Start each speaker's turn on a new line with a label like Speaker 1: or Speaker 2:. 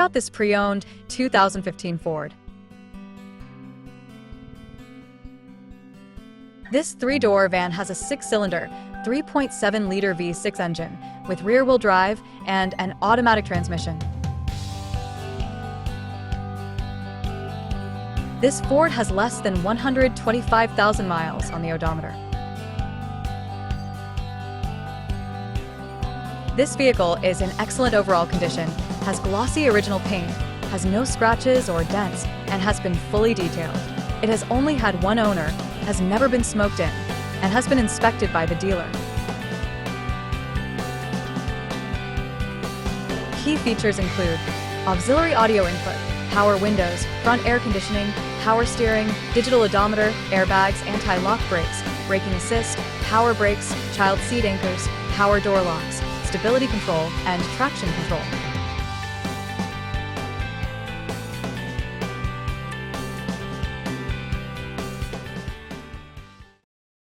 Speaker 1: Out this pre-owned 2015 Ford. This three-door van has a six-cylinder, 3.7-liter V6 engine with rear-wheel drive and an automatic transmission. This Ford has less than 125,000 miles on the odometer. This vehicle is in excellent overall condition, has glossy original paint, has no scratches or dents, and has been fully detailed. It has only had one owner, has never been smoked in, and has been inspected by the dealer. Key features include auxiliary audio input, power windows, front air conditioning, power steering, digital odometer, airbags, anti-lock brakes, braking assist, power brakes, child seat anchors, power door locks, stability control, and traction control.